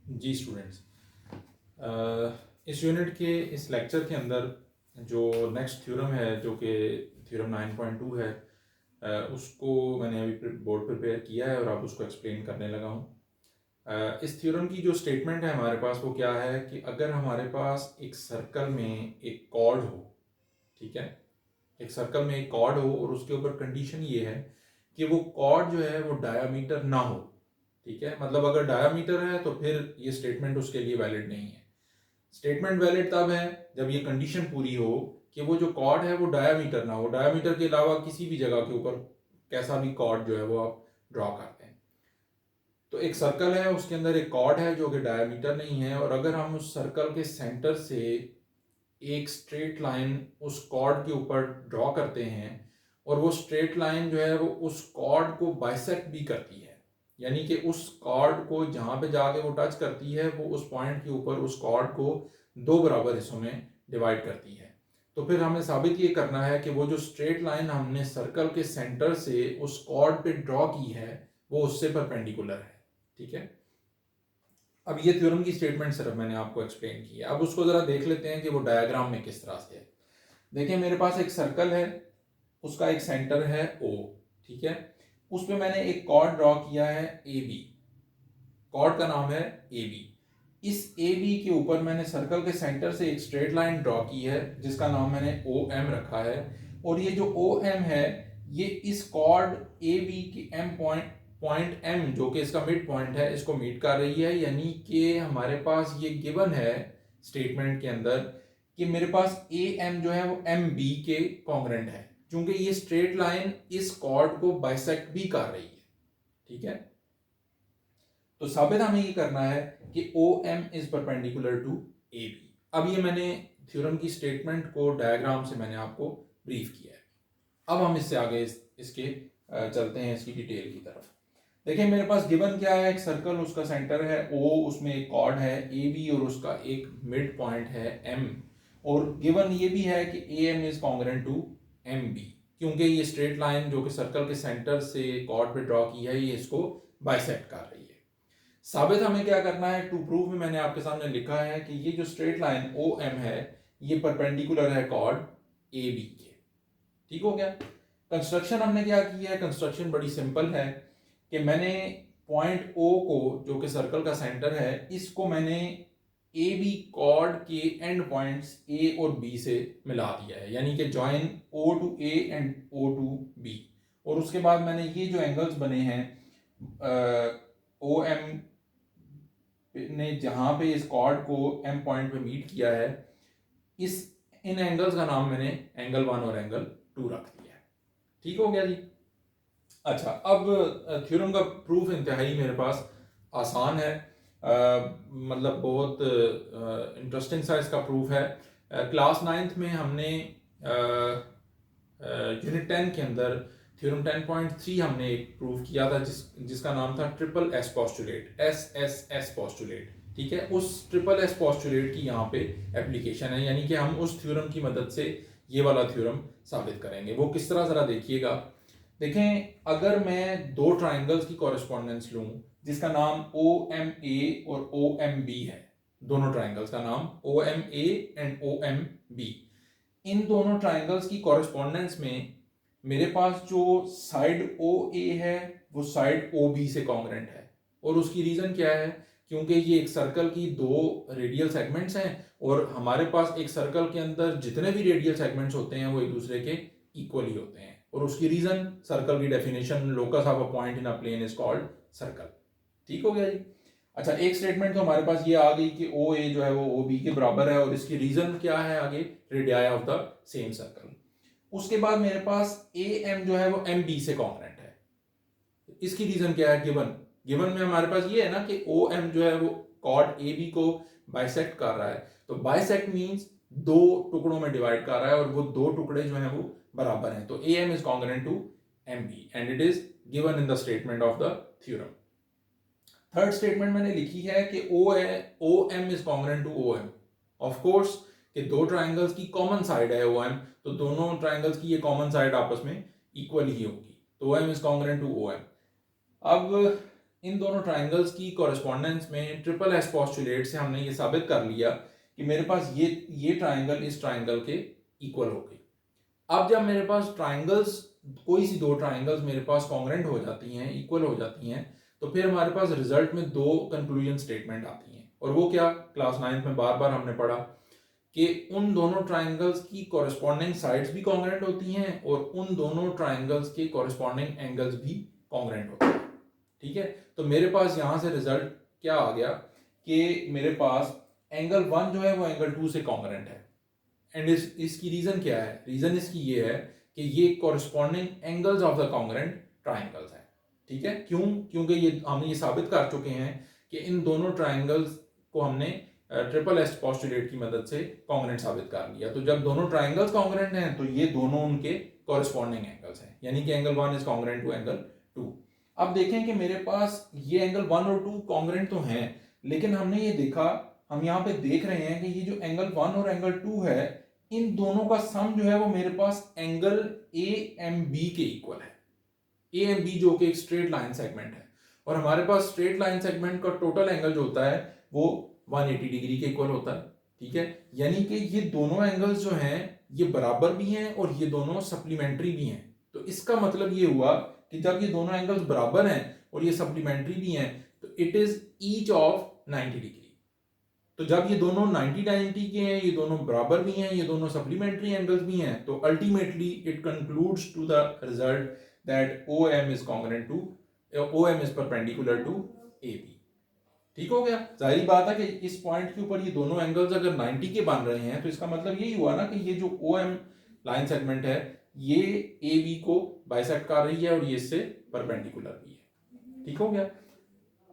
जी students, इस unit के इस लेक्चर के अंदर जो नेक्स्ट थ्योरम है जो कि थ्योरम 9.2 है, उसको मैंने अभी बोर्ड प्रिपेयर किया है और अब उसको एक्सप्लेन करने लगा हूँ। इस थ्योरम की जो स्टेटमेंट है हमारे पास वो क्या है कि अगर हमारे पास एक सर्कल में एक कॉर्ड हो, ठीक है, एक सर्कल में एक कॉर्ड हो और उसके ऊपर कंडीशन ये है कि वो कॉर्ड जो है वो डायामीटर ना हो, ठीक है, मतलब अगर डायामीटर है तो फिर ये स्टेटमेंट उसके लिए वैलिड नहीं है। स्टेटमेंट वैलिड तब है जब ये कंडीशन पूरी हो कि वो जो कॉर्ड है वो डायामीटर ना हो, डायामीटर के अलावा किसी भी जगह के ऊपर कैसा भी कॉर्ड जो है वो आप ड्रॉ करते हैं। तो एक सर्कल है, उसके अंदर एक कॉर्ड है जो कि डायामीटर नहीं है, और अगर हम उस सर्कल के सेंटर से एक स्ट्रेट लाइन उस कॉर्ड के ऊपर ड्रॉ करते हैं और वो स्ट्रेट लाइन जो है वो उस कॉर्ड को बाइसेक्ट भी करती है, यानी कि उस कॉर्ड को जहाँ पे जाके वो टच करती है वो उस पॉइंट के ऊपर उस कॉर्ड को दो बराबर हिस्सों में डिवाइड करती है, तो फिर हमें साबित ये करना है कि वो जो स्ट्रेट लाइन हमने सर्कल के सेंटर से उस कॉर्ड पे ड्रॉ की है वो उससे परपेंडिकुलर है, ठीक है। अब ये थ्योरम की स्टेटमेंट सिर्फ मैंने आपको एक्सप्लेन की है, अब उसको जरा देख लेते हैं कि वो डायग्राम में किस तरह से है। देखिए मेरे पास एक सर्कल है, उसका एक सेंटर है O, ठीक है, उस पे मैंने एक कॉर्ड ड्रॉ किया है AB, कॉर्ड का नाम है AB। इस AB के ऊपर मैंने सर्कल के सेंटर से एक स्ट्रेट लाइन ड्रॉ की है जिसका नाम मैंने OM रखा है, और ये जो OM है ये इस कॉर्ड AB की पॉइंट M जो कि इसका मिड पॉइंट है इसको मीट कर रही है, यानी कि हमारे पास ये गिवन है स्टेटमेंट के अंदर कि मेरे पास AM जो है वो MB के कॉन्ग्रेंट है, क्योंकि ये स्ट्रेट लाइन इस कॉर्ड को बाइसेक्ट भी कर रही है, ठीक है। तो साबित हमें ये करना है कि OM is perpendicular to AB। अब ये मैंने थ्योरम की स्टेटमेंट को डायग्राम से मैंने आपको ब्रीफ किया है। अब हम इससे आगे इसके चलते हैं इसकी डिटेल की तरफ। देखिए मेरे पास गिवन क्या है, एक सर्कल, उसका सेंटर है O, उसमें एक कॉर्ड है AB और उसका एक मिड पॉइंट है M, और गिवन ये भी है कि AM is congruent to MB, क्योंकि ये स्ट्रेट लाइन जो कि सर्कल के सेंटर से कॉर्ड पे ड्रॉ की है ये इसको बाइसेक्ट कर रही है। साबित हमें क्या करना है, टू प्रूव में मैंने आपके सामने लिखा है कि ये जो स्ट्रेट लाइन OM है ये परपेंडिकुलर है कॉर्ड AB के, ठीक हो गया। कंस्ट्रक्शन हमने क्या की है, कंस्ट्रक्शन बड़ी सिंपल है कि मैंने पॉइंट O को जो कि सर्कल का सेंटर है इसको मैंने AB कॉर्ड के एंड पॉइंट्स A और B से मिला दिया है, यानी कि join O to A and O to B, और उसके बाद मैंने ये जो एंगल्स बने हैं OM ने जहां पे इस कॉर्ड को M पॉइंट पे मीट किया है, इस इन एंगल्स का नाम मैंने एंगल 1 और एंगल 2 रख दिया है, ठीक हो गया जी। अच्छा, अब थ्योरम का प्रूफ इंतहाई मेरे पास आसान है, मतलब बहुत इंटरेस्टिंग सा इसका प्रूफ है। क्लास 9th में हमने यूनिट 10 के अंदर थ्योरम 10.3 हमने एक प्रूव किया था जिसका नाम था triple S postulate, SSS postulate, ठीक है। उस ट्रिपल एस पोस्टुलेट की यहाँ पे एप्लीकेशन है, यानी कि हम उस थ्योरम की मदद से ये वाला थ्योरम साबित करेंगे। वो किस तरह, जरा देखिएगा। देखें, अगर मैं दो ट्राइंगल्स की कॉरेस्पॉन्डेंस लूं जिसका नाम OMA और OMB है, दोनों ट्राइंगल्स का नाम OMA एंड OMB, इन दोनों ट्राइंगल्स की कॉरेस्पॉन्डेंस में मेरे पास जो साइड OA है वो साइड OB से कॉन्ग्रेंट है, और उसकी रीजन क्या है, क्योंकि ये एक सर्कल की दो रेडियल सेगमेंट्स हैं और हमारे पास एक सर्कल के अंदर जितने भी रेडियल सेगमेंट्स होते हैं वो एक दूसरे के इक्वली होते हैं, और उसकी रीजन सर्कल की definition, locus of a point in a plane is called circle, ठीक हो गया जी। अच्छा, एक स्टेटमेंट तो हमारे पास ये आ गई कि OA जो है वो OB के बराबर है, और इसकी रीजन क्या है आगे, radii of the same circle. उसके बाद मेरे पास AM जो है वो MB से कॉन्ग्रेंट है, इसकी रीजन क्या है, गिवन गिवन में हमारे पास ये है ना कि OM जो है वो कॉर्ड AB को बाइसेक्ट कर रहा है, तो बाइसेक्ट मींस दो टुकड़ों में डिवाइड कर रहा है और वो दो टुकड़े जो हैं वो बराबर हैं, तो AM is congruent to MB and it is given in the statement of the theorem. Third statement मैंने लिखी है कि OM is congruent to OM, of course कि दो ट्राइंगल्स की कॉमन साइड है OM, तो दोनों ट्राइंगल्स की ये कॉमन साइड आपस में इक्वल ही होगी, तो OM is congruent to OM। अब इन दोनों ट्राइंगल्स की कॉरेस्पॉन्डेंस में ट्रिपल एस पोस्टुलेट से हमने ये साबित कर लिया कि मेरे पास ये ट्राइंगल इस ट्राइंगल के इक्वल हो गई। अब जब मेरे पास ट्राइंगल्स, कोई सी दो ट्राइंगल्स मेरे पास कॉन्ग्रेंट हो जाती हैं, इक्वल हो जाती हैं, तो फिर हमारे पास रिजल्ट में दो कंक्लूजन स्टेटमेंट आती हैं। और वो क्या, क्लास 9th में बार बार हमने पढ़ा कि उन दोनों ट्राइंगल्स की कॉरेस्पॉन्डिंग साइड्स भी कॉन्ग्रेंट होती हैं और उन दोनों ट्राइंगल्स के कॉरेस्पॉन्डिंग एंगल्स भी कॉन्ग्रेंट होते हैं। ठीक है, तो मेरे पास यहाँ से रिजल्ट क्या आ गया कि मेरे पास एंगल 1 जो है वो एंगल 2 से कॉन्ग्रेंट है। एंड इसकी रीजन क्या है? रीजन इसकी ये है कि ये corresponding angles of the congruent triangles हैं। ठीक है, क्यों? क्योंकि ये हमने ये साबित कर चुके हैं कि इन दोनों ट्राइंगल्स को हमने ट्रिपल एस पोस्टुलेट की मदद से कॉन्ग्रेंट साबित कर लिया। तो जब दोनों ट्राइंगल्स कॉन्ग्रेंट हैं तो ये दोनों उनके कॉरेस्पॉन्डिंग एंगल्स हैं, यानी कि angle 1 is congruent to angle 2। अब देखें कि मेरे पास ये एंगल 1 और 2 कॉन्ग्रेंट तो हैं, लेकिन हमने ये देखा, हम यहाँ पे देख रहे हैं कि ये जो एंगल 1 और एंगल 2 है, इन दोनों का सम जो है वो मेरे पास एंगल ए एम बी के इक्वल है। ए एम बी जो कि एक स्ट्रेट लाइन सेगमेंट है, और हमारे पास स्ट्रेट लाइन सेगमेंट का टोटल एंगल जो होता है वो 180 डिग्री के इक्वल होता है। ठीक है, यानी कि ये दोनों एंगल्स जो हैं ये बराबर भी हैं और ये दोनों सप्लीमेंट्री भी हैं। तो इसका मतलब ये हुआ कि जब ये दोनों एंगल्स बराबर हैं और ये सप्लीमेंट्री भी हैं तो it is each of 90 degree. तो जब ये दोनों 90 के हैं, ये दोनों बराबर भी हैं, ये दोनों सप्लीमेंट्री एंगल्स भी हैं, तो ultimately it concludes to the result that OM is congruent to OM is perpendicular to AB। ठीक हो गया? जाहिर बात है कि इस पॉइंट के ऊपर ये दोनों एंगल्स अगर 90 के बन रहे हैं तो इसका मतलब यही हुआ ना कि ये जो OM लाइन सेगमेंट है ये AB को बाइसेक्ट कर रही है और ये इससे परपेंडिकुलर भी है। ठीक हो गया?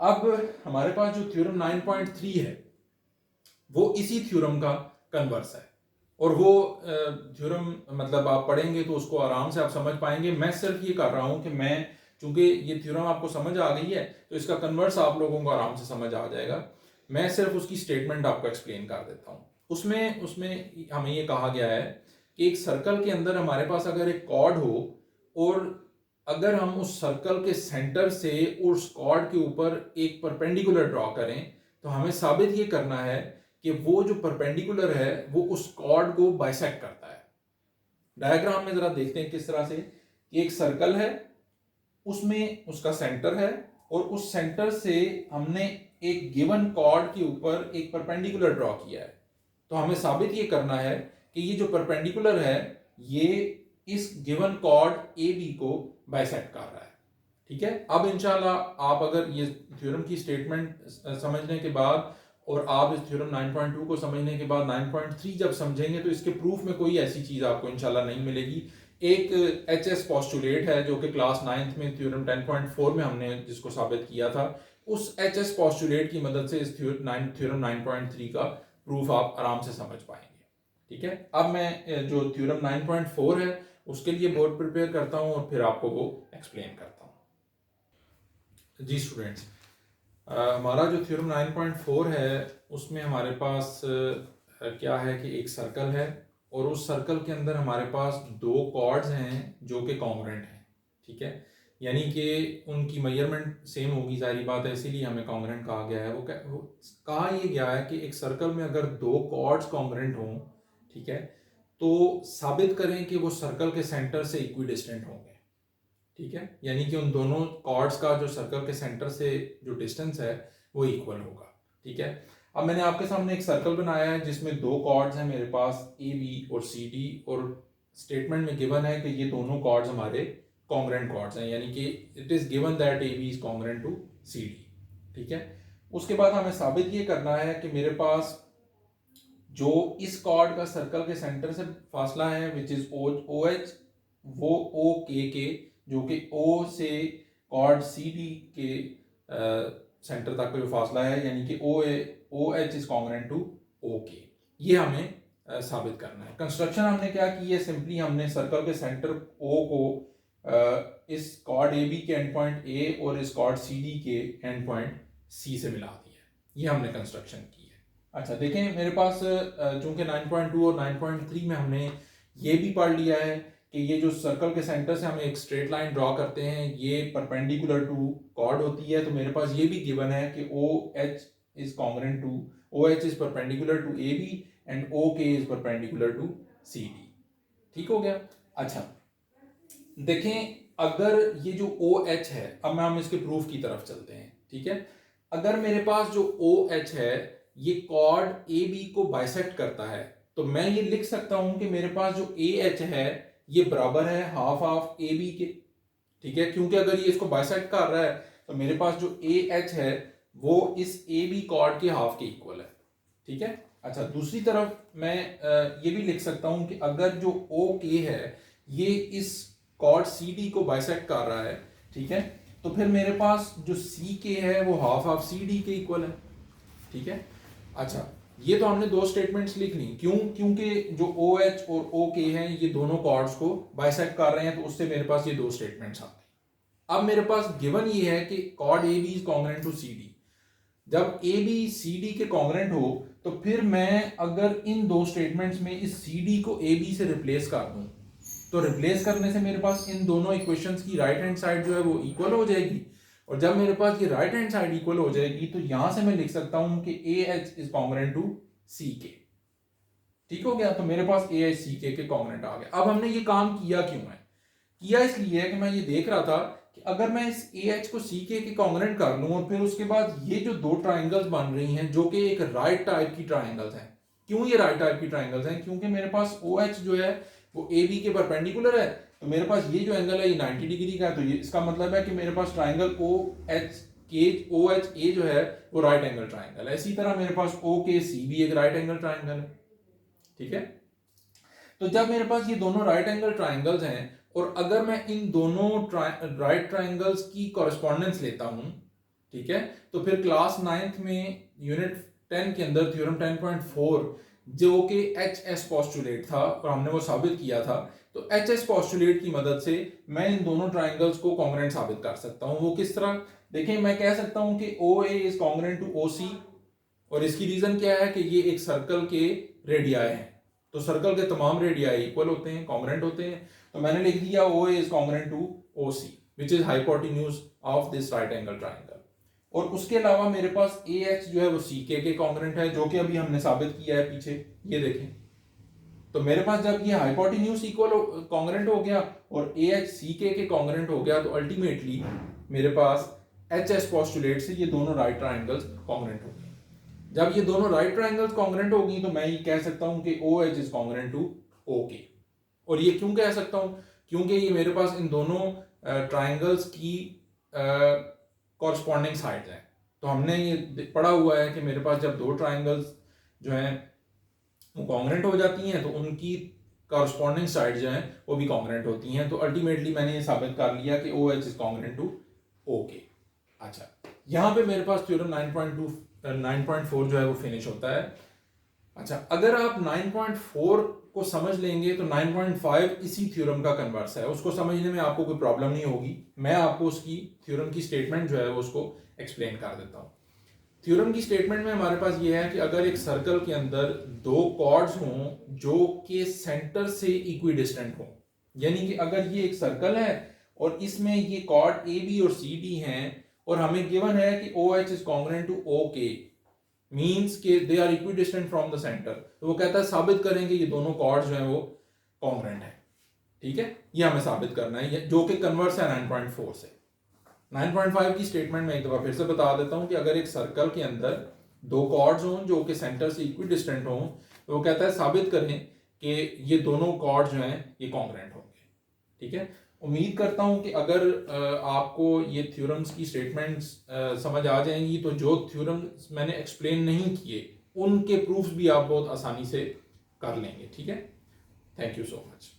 अब हमारे पास जो थ्योरम 9.3 है वो इसी थ्योरम का कन्वर्स है, और वो थ्योरम मतलब आप पढ़ेंगे तो उसको आराम से आप समझ पाएंगे। मैं सिर्फ ये कर रहा हूं कि मैं, चूंकि ये थ्योरम आपको समझ आ गई है तो इसका कन्वर्स आप लोगों को आराम से समझ आ जाएगा। मैं सिर्फ उसकी स्टेटमेंट आपको एक्सप्लेन कर देता हूँ। उसमें उसमें हमें ये कहा गया है कि एक सर्कल के अंदर हमारे पास अगर एक कॉर्ड हो और अगर हम उस सर्कल के सेंटर से उस कॉर्ड के ऊपर एक परपेंडिकुलर ड्रॉ करें तो हमें साबित ये करना है कि वो जो परपेंडिकुलर है वो उस कॉर्ड को बाइसेक्ट करता है। डायग्राम में जरा देखते हैं किस तरह से कि एक सर्कल है, उसमें उसका सेंटर है और उस सेंटर से हमने एक गिवन कॉर्ड के ऊपर एक परपेंडिकुलर ड्रॉ किया है। तो हमें साबित ये करना है कि ये जो परपेंडिकुलर है ये इस गिवन कॉर्ड AB को बाइसेक्ट कर रहा है। ठीक है, अब इंशाल्लाह आप अगर ये थ्योरम की स्टेटमेंट समझने के बाद और आप इस थ्योरम 9.2 को समझने के बाद 9.3 जब समझेंगे तो इसके प्रूफ में कोई ऐसी चीज आपको इंशाल्लाह नहीं मिलेगी। एक HS पोस्टुलेट है जो कि क्लास 9th में थ्योरम 10.4 में हमने जिसको साबित किया था, उस HS पोस्टुलेट की मदद से इस थ्योरम 9.3 का प्रूफ आप आराम से समझ पाएंगे। ठीक है, अब मैं जो थ्योरम 9.4 है उसके लिए बोर्ड प्रिपेयर करता हूँ और फिर आपको वो एक्सप्लेन करता हूँ। जी स्टूडेंट्स, हमारा जो थ्योरम 9.4 है उसमें हमारे पास क्या है कि एक सर्कल है और उस सर्कल के अंदर हमारे पास दो कॉर्ड्स हैं जो कि कॉन्ग्रेंट हैं। ठीक है, यानी कि उनकी मेजरमेंट सेम होगी, जाहिर बात है, इसीलिए हमें कॉन्ग्रेंट कहा गया है। वो कहा ये गया है कि एक सर्कल में अगर दो कॉर्ड्स कॉन्ग्रेंट हों, ठीक है, तो साबित करें कि वो सर्कल के सेंटर से इक्विडिस्टेंट होंगे। ठीक है, यानी कि उन दोनों कॉर्ड्स का जो सर्कल के सेंटर से जो डिस्टेंस है वो इक्वल होगा। ठीक है, अब मैंने आपके सामने एक सर्कल बनाया है जिसमें दो कॉर्ड्स हैं मेरे पास AB और CD, और स्टेटमेंट में गिवन है कि ये दोनों कॉर्ड्स हमारे कॉन्ग्रेंट कॉर्ड्स हैं, यानी कि it is given that AB is congruent to CD। ठीक है, उसके बाद हमें साबित ये करना है कि मेरे पास जो इस कॉर्ड का सर्कल के सेंटर से फासला है विच इज OH, वो OK के जो कि O से कॉर्ड CD के सेंटर तक का जो फासला है, यानी कि OH is congruent to OK, ये हमें साबित करना है। कंस्ट्रक्शन हमने क्या की है, सिंपली हमने सर्कल के सेंटर O को इस कॉर्ड AB के एंड पॉइंट A और इस कॉर्ड CD के एंड पॉइंट C से मिला दिया, ये हमने कंस्ट्रक्शन की है। अच्छा देखें, मेरे पास चूंकि 9.2 और 9.3 में हमने ये भी पढ़ लिया है कि ये जो सर्कल के सेंटर से हम एक स्ट्रेट लाइन ड्रॉ करते हैं ये परपेंडिकुलर टू कॉर्ड होती है, तो मेरे पास ये भी गिवन है कि O H is congruent to OH is perpendicular to AB and OK is perpendicular to CD। ठीक हो गया। अच्छा देखें, अगर ये जो OH है, अब हम इसके प्रूफ की तरफ चलते हैं। ठीक है, अगर मेरे पास जो OH है ये कॉर्ड AB को बाइसेक्ट करता है, तो मैं ये लिख सकता हूं कि मेरे पास जो AH है ये बराबर है हाफ ऑफ AB के। ठीक है, क्योंकि अगर ये इसको बाइसेक्ट कर रहा है तो मेरे पास जो AH है वो इस AB कॉर्ड के हाफ के इक्वल है। ठीक है। अच्छा, दूसरी तरफ मैं ये भी लिख सकता हूं कि अगर जो OK है ये इस कॉर्ड CD को बाइसेक्ट कर रहा है, ठीक है, तो फिर मेरे पास जो CK है वो हाफ ऑफ CD के इक्वल है। ठीक है। अच्छा, ये तो हमने दो स्टेटमेंट्स लिख ली, क्यों? क्योंकि जो OH और OK हैं ये दोनों कॉर्ड्स को बाइसेक्ट कर रहे हैं, तो उससे मेरे पास ये दो स्टेटमेंट्स आ गई। अब मेरे पास गिवन ये है कि chord AB is congruent to CD। जब AB CD के कॉन्ग्रेंट हो तो फिर मैं अगर इन दो स्टेटमेंट्स में इस CD को AB से रिप्लेस कर दूं, तो रिप्लेस करने से मेरे पास इन दोनों इक्वेशंस की राइट हैंड साइड जो है वो इक्वल हो जाएगी, और जब मेरे पास ये राइट हैंड साइड इक्वल हो जाएगी तो यहां से मैं लिख सकता हूं कि AH is congruent to CK। ठीक हो गया, तो मेरे पास AH CK के कॉन्ग्रेंट आ गया। अब हमने ये काम किया क्यों है? किया इसलिए है कि मैं ये देख रहा था कि अगर मैं इस AH को CK के कॉन्ग्रेंट कर लूं और फिर उसके बाद ये जो दो ट्राइंगल्स बन रही हैं जो कि एक राइट टाइप की ट्राइंगल्स हैं। क्यों ये राइट टाइप की ट्राइंगल्स हैं? क्योंकि मेरे पास OH जो है वो AB के परपेंडिकुलर है, तो मेरे पास ये जो एंगल है ये 90 डिग्री का है, तो ये इसका मतलब है कि मेरे पास ट्राइंगल OHA जो है वो राइट एंगल ट्राइंगल है। इसी तरह मेरे पास OKC भी एक राइट एंगल ट्राइंगल है। ठीक है, तो जब मेरे पास ये दोनों राइट एंगल ट्राइंगल्स हैं और अगर मैं इन दोनों राइट ट्राइंगल्स की कॉरेस्पॉन्डेंस लेता हूं, ठीक है, तो फिर क्लास 9th में यूनिट 10 के अंदर थ्योरम 10.4 जो कि HS पोस्टुलेट था और हमने वो साबित किया था, तो HS पोस्टुलेट की मदद से मैं इन दोनों ट्राइंगल्स को कॉन्ग्रेंट साबित कर सकता हूं। वो किस तरह? देखिए, मैं कह सकता हूं कि OA is congruent to OC, और इसकी रीजन क्या है कि ये एक सर्कल के रेडियाई हैं, तो सर्कल के तमाम रेडियाई इक्वल होते हैं, कॉन्ग्रेंट होते हैं, तो मैंने लिख दिया OA is congruent to OC which is hypotenuse of this right angle triangle. और उसके अलावा मेरे पास AH जो है वो CK के कॉन्ग्रेंट है, जो कि अभी हमने साबित किया है पीछे, ये देखें। तो मेरे पास जब ये हाइपोटेन्यूज इक्वल कॉन्ग्रेंट हो गया और AH CK के कॉन्ग्रेंट हो गया, तो अल्टीमेटली मेरे पास HS पोस्टुलेट से ये दोनों राइट ट्राइंगल्स कॉन्ग्रेंट हो गए। जब ये दोनों राइट ट्राइंगल्स कॉन्ग्रेंट होगी तो मैं ये कह सकता हूं कि OH is congruent to OK। और ये क्यों कह सकता हूं? क्योंकि ये मेरे पास इन दोनों ट्राइंगल्स की कॉरस्पॉन्डिंग साइड्स हैं। तो हमने ये पढ़ा हुआ है कि मेरे पास जब दो ट्राइंगल्स जो हैं वो कॉन्ग्रेंट हो जाती हैं तो उनकी कॉरस्पॉन्डिंग साइड जो हैं वो भी कॉन्ग्रेंट होती हैं। तो अल्टीमेटली मैंने ये साबित कर लिया कि OH is congruent to OK। अच्छा, यहाँ पे मेरे पास थ्योरम 9.4 जो है वो फिनिश होता है। अच्छा, अगर आप 9.4 को समझ लेंगे तो 9.5 इसी थ्योरम का कन्वर्स है, उसको समझने में आपको कोई प्रॉब्लम नहीं होगी। मैं आपको उसकी थ्योरम की स्टेटमेंट जो है वो उसको एक्सप्लेन कर देता हूँ। थ्योरम की स्टेटमेंट में हमारे पास ये है कि अगर एक सर्कल के अंदर दो कॉर्ड्स हों जो कि सेंटर से इक्विडिस्टेंट हों, यानी कि अगर ये एक सर्कल है और इसमें ये कॉर्ड AB और CD हैं और हमें गिवन है कि OH is congruent to OK, means के they are equidistant from the center, तो वो कहता है साबित करेंगे ये दोनों कॉर्ड्स जो हैं वो कॉन्ग्रेंट है। ठीक है, ये हमें साबित करना है, जो कि कन्वर्स है 9.4 से। 9.5 की स्टेटमेंट में एक दफा फिर से बता देता हूं कि अगर एक सर्कल के अंदर दो कॉर्ड्स हों जो कि सेंटर से इक्विडिस्टेंट हों, तो वो कहता है साबित करें कि ये दोनों कॉर्ड्स जो हैं ये कॉन्ग्रेंट होंगे। ठीक है, उम्मीद करता हूं कि अगर आपको ये थ्योरम्स की स्टेटमेंट्स समझ आ जाएंगी, तो जो थ्योरम्स मैंने एक्सप्लेन नहीं किए उनके प्रूफ्स भी आप बहुत आसानी से कर लेंगे। ठीक है, थैंक यू सो मच।